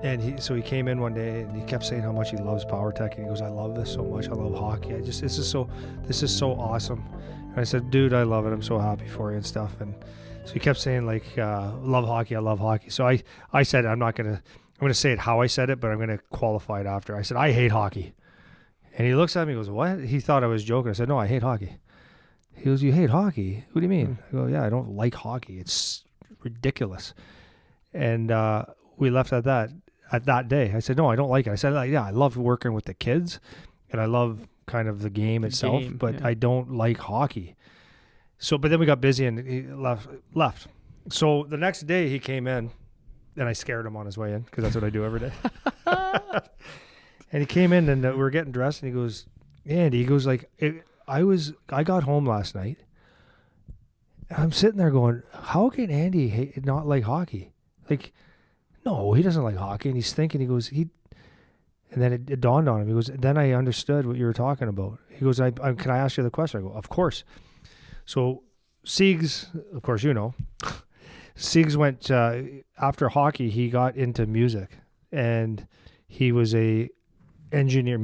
And he came in one day and he kept saying how much he loves PowerTech, and he goes, I love this so much. I love hockey. This is so awesome. And I said, dude, I love it. I'm so happy for you and stuff. And so he kept saying like, love hockey. I love hockey. So I said, I'm going to say it how I said it, but I'm going to qualify it after. I said, I hate hockey. And he looks at me and goes, what? He thought I was joking. I said, no, I hate hockey. He goes, you hate hockey? What do you mean? I go, yeah, I don't like hockey. It's ridiculous. And we left at that day. I said, no, I don't like it. I said, yeah, I love working with the kids and I love kind of the game itself, but I don't like hockey. So, but then we got busy and he left. So the next day he came in and I scared him on his way in because that's what I do every day. And he came in and we were getting dressed and he goes, Andy, he goes like, I got home last night. I'm sitting there going, how can Andy not like hockey? Like, no, he doesn't like hockey. And he's thinking, he goes, and then it dawned on him. He goes, then I understood what you were talking about. He goes, can I ask you the question? I go, of course. So Siegs, of course, you know, Siegs went, after hockey, he got into music and he was a engineer,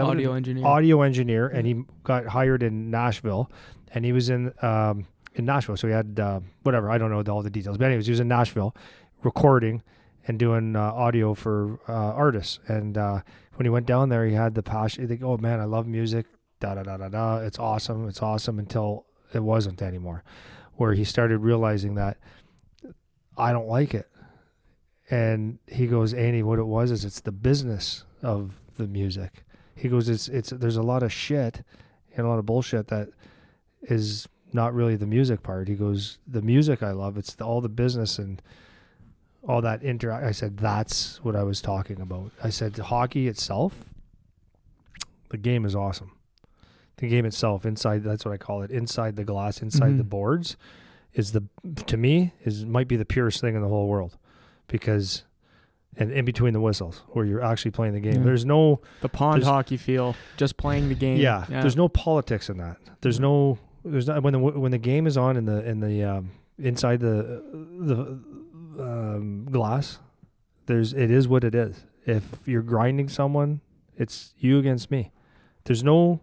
audio engineer. And he got hired in Nashville and he was in Nashville. So he had, whatever, I don't know all the details, but anyways, he was in Nashville recording and doing audio for artists. And when he went down there, he had the passion. He think, oh man, I love music, It's awesome until it wasn't anymore, where he started realizing that I don't like it. And he goes, Andy, what it was is it's the business of the music. He goes, there's a lot of shit and a lot of bullshit that is not really the music part. He goes, the music I love, it's all the business and all that I said, that's what I was talking about. I said, hockey itself, the game is awesome. The game itself, inside, that's what I call it, inside the glass, inside the boards, might be the purest thing in the whole world. Because, and in between the whistles, where you're actually playing the game. There's no... The pond hockey feel, just playing the game. Yeah, there's no politics in that. There's not, when the game is on in the inside the glass, it is what it is. If you're grinding someone, it's you against me. There's no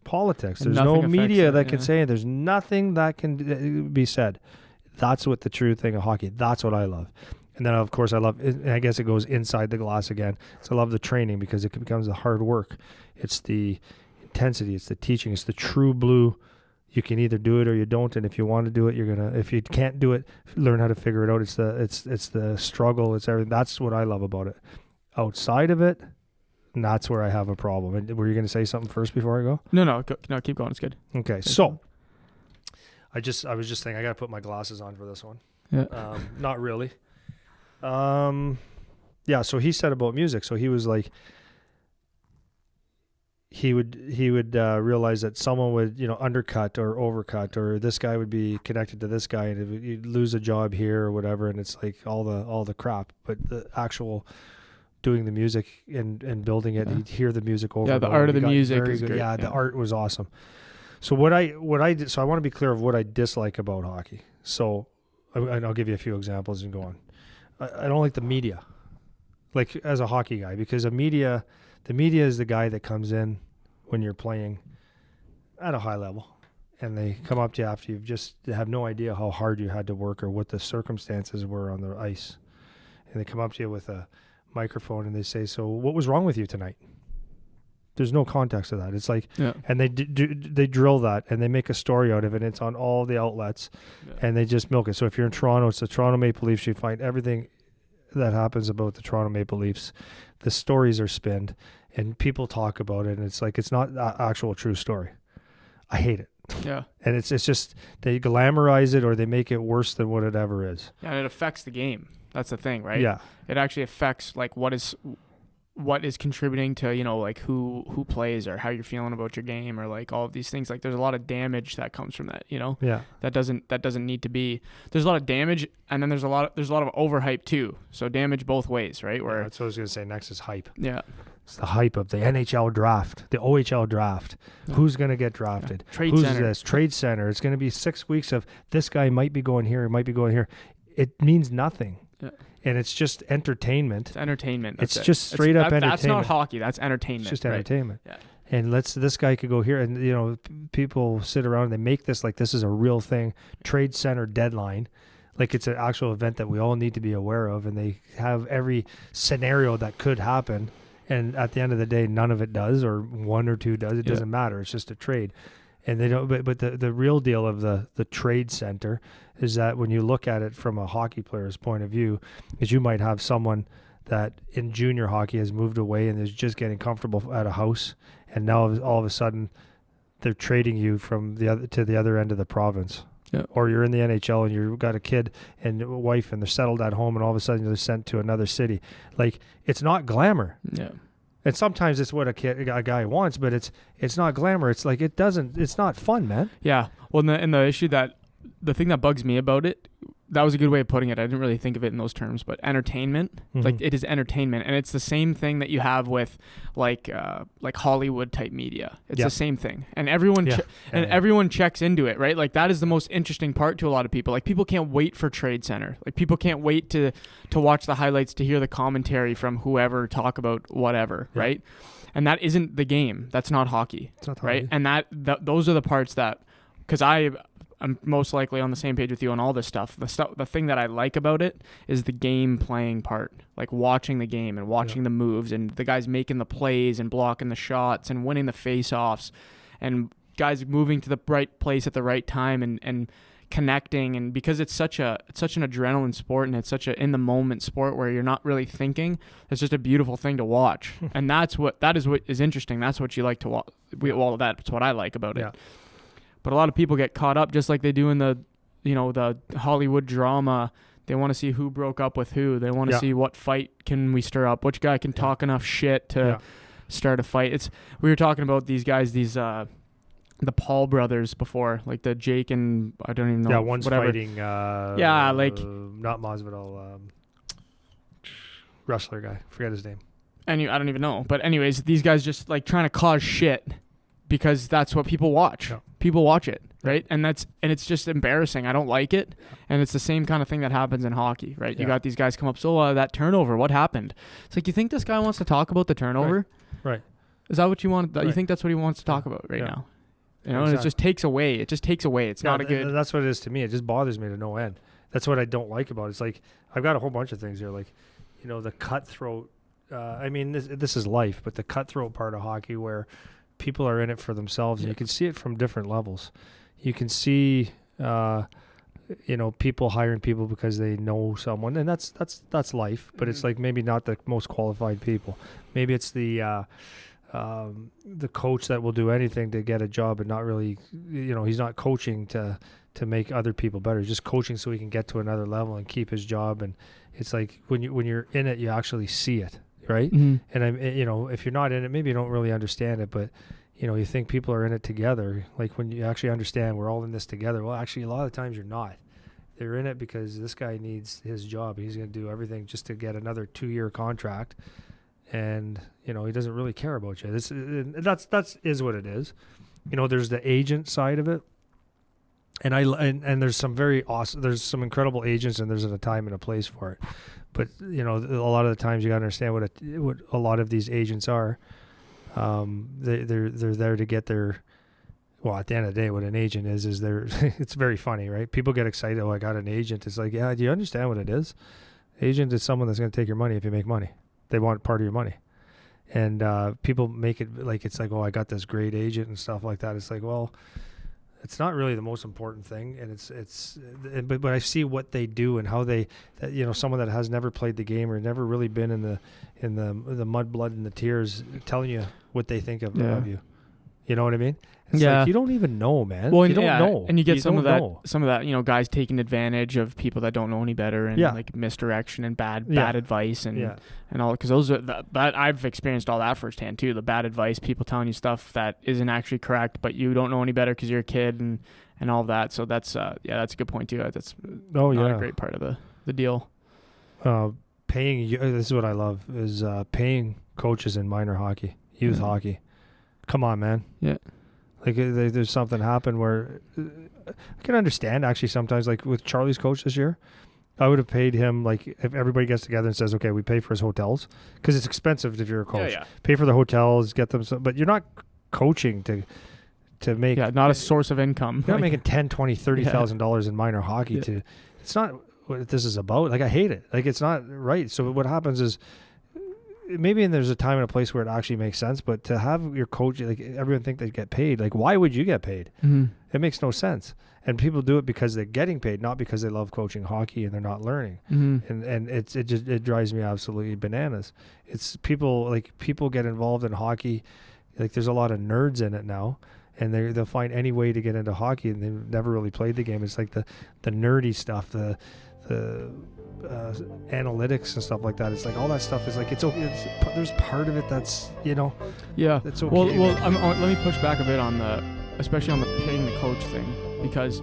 politics. There's no media that can say it. There's nothing that can be said. That's what the true thing of hockey. That's what I love. And then of course I guess it goes inside the glass again. So I love the training because it becomes the hard work. It's the intensity. It's the teaching. It's the true blue. You can either do it or you don't, and if you want to do it, if you can't do it, learn how to figure it out. It's the struggle. It's everything. That's what I love about it. Outside of it, that's where I have a problem. And were you going to say something first before I go? No, keep going. It's good. Okay, so I was just thinking I got to put my glasses on for this one. Yeah. Not really. Yeah. So he said about music. So he was like, he would realize that someone would, undercut or overcut, or this guy would be connected to this guy and you'd lose a job here or whatever. And it's like all the crap, but the actual doing the music and building it, he'd hear the music over. Yeah. The art of the music is great. Yeah. The art was awesome. So what I did, so I want to be clear of what I dislike about hockey. So, and I'll give you a few examples and go on. I don't like the media, like as a hockey guy, because the media is the guy that comes in when you're playing at a high level, and they come up to you after they have no idea how hard you had to work or what the circumstances were on the ice, and they come up to you with a microphone and they say, "So what was wrong with you tonight?" There's no context to that. It's like, and they drill that and they make a story out of it. And it's on all the outlets, and they just milk it. So if you're in Toronto, it's the Toronto Maple Leafs. You find everything that happens about the Toronto Maple Leafs. The stories are spinned, and people talk about it, and it's like it's not an actual true story. I hate it. Yeah, and it's just they glamorize it or they make it worse than what it ever is. Yeah, and it affects the game. That's the thing, right? Yeah, it actually affects like what is contributing to, like who plays or how you're feeling about your game or like all of these things. Like there's a lot of damage that comes from that, Yeah. That doesn't need to be. There's a lot of damage, and then there's a lot of overhype too. So damage both ways, right? Where that's what I was gonna say. Next is hype. Yeah. It's the hype of the NHL draft, the OHL draft. Yeah. Who's gonna get drafted? Yeah. Who's this? Trade center. It's gonna be 6 weeks of this guy might be going here, might be going here. It means nothing. Yeah. and it's just entertainment. It's entertainment. It's just straight up entertainment. That's not hockey. That's entertainment. It's just entertainment. Right? Yeah. And this guy could go here, and people sit around and they make this like this is a real thing. Trade Center deadline, like it's an actual event that we all need to be aware of, and they have every scenario that could happen. And at the end of the day, none of it does, or one or two does. It doesn't matter. It's just a trade, and they don't. But the real deal of the Trade Center is that when you look at it from a hockey player's point of view, is you might have someone that in junior hockey has moved away and is just getting comfortable at a house. And now all of a sudden, they're trading you from the other end of the province. Yeah. Or you're in the NHL and you've got a kid and a wife and they're settled at home, and all of a sudden they're sent to another city. Like, it's not glamour. Yeah. And sometimes it's what a guy wants, but it's not glamour. It's like it's not fun, man. Yeah. Well, and the thing that bugs me about it, that was a good way of putting it. I didn't really think of it in those terms, but entertainment, like it is entertainment, and it's the same thing that you have with like Hollywood type media. It's the same thing, and everyone everyone checks into it, right? Like that is the most interesting part to a lot of people. Like people can't wait for Trade Center. Like people can't wait to watch the highlights, to hear the commentary from whoever talk about whatever, right? And that isn't the game. That's not hockey, right? And those are the parts that, because I'm most likely on the same page with you on all this stuff. The thing that I like about it is the game playing part, like watching the game and watching the moves and the guys making the plays and blocking the shots and winning the face-offs and guys moving to the right place at the right time and connecting. And because it's such an adrenaline sport and it's such a in the moment sport where you're not really thinking, it's just a beautiful thing to watch. And that is what is interesting. That's what you like to watch. Well, that's what I like about it. But a lot of people get caught up, just like they do in the Hollywood drama. They want to see who broke up with who. They want to see what fight can we stir up, which guy can talk enough shit to start a fight. We were talking about these guys, the Paul brothers before, like the Jake and I don't even know. Yeah, one's whatever. Fighting. Not Masvidal, wrestler guy. Forget his name. I don't even know. But anyways, these guys just like trying to cause shit because that's what people watch. Yeah. People watch it, right? And it's just embarrassing. I don't like it. And it's the same kind of thing that happens in hockey, right? You got these guys come up, so that turnover, what happened? It's like, you think this guy wants to talk about the turnover? Right. Is that what you want? You think that's what he wants to talk about right now? You know, and it just takes away. It's not a good. That's what it is to me. It just bothers me to no end. That's what I don't like about it. It's like, I've got a whole bunch of things here, like, the cutthroat. I mean, this is life, but the cutthroat part of hockey where people are in it for themselves, and you can see it from different levels. You can see, people hiring people because they know someone, and that's life. But it's like maybe not the most qualified people. Maybe it's the coach that will do anything to get a job, and not really, he's not coaching to make other people better. He's just coaching so he can get to another level and keep his job. And it's like when you're in it, you actually see it. Right. Mm-hmm. And if you're not in it, maybe you don't really understand it, but you think people are in it together. Like when you actually understand we're all in this together. Well, actually a lot of times you're not. They're in it because this guy needs his job. He's going to do everything just to get another 2-year contract. And, he doesn't really care about you. That's what it is. There's the agent side of it. And there's some very awesome, there's some incredible agents, and there's a time and a place for it. But, a lot of the times you got to understand what a lot of these agents are. They're there to get their, well, at the end of the day, what an agent is it's very funny, right? People get excited. Oh, I got an agent. It's like, yeah, do you understand what it is? Agent is someone that's going to take your money if you make money. They want part of your money. And people make it like, it's like, oh, I got this great agent and stuff like that. It's like, well, it's not really the most important thing, and but I see what they do and how they, someone that has never played the game or never really been in the mud, blood, and the tears, telling you what they think of you. You know what I mean? It's like, you don't even know, man. Well, you don't know. And you get some of that, guys taking advantage of people that don't know any better, and like misdirection and bad advice and all, because those are that I've experienced all that firsthand too. The bad advice, people telling you stuff that isn't actually correct, but you don't know any better because you're a kid and all of that. So that's that's a good point too. That's a great part of the deal. Paying, this is what I love, is paying coaches in minor hockey, youth hockey. Come on, man. Yeah. Like there's something happened where I can understand actually sometimes, like with Charlie's coach this year, I would have paid him, like, if everybody gets together and says, okay, we pay for his hotels, because it's expensive if you're a coach. Yeah. Pay for the hotels, get them some, but you're not coaching to make. Yeah, not a source of income. You're not making $10,000, $20,000, $30,000 in minor hockey. It's not what this is about. Like, I hate it. Like, it's not right. So what happens is, maybe there's a time and a place where it actually makes sense, but to have your coach, like, everyone think they get paid. Like, why would you get paid? Mm-hmm. It makes no sense. And people do it because they're getting paid, not because they love coaching hockey and they're not learning. Mm-hmm. And it drives me absolutely bananas. It's people get involved in hockey. Like, there's a lot of nerds in it now, and they'll find any way to get into hockey, and they've never really played the game. It's like the nerdy stuff, the analytics and stuff like that. It's like all that stuff is like, there's part of it that's, that's okay. Well, let me push back a bit on especially on the paying the coach thing, because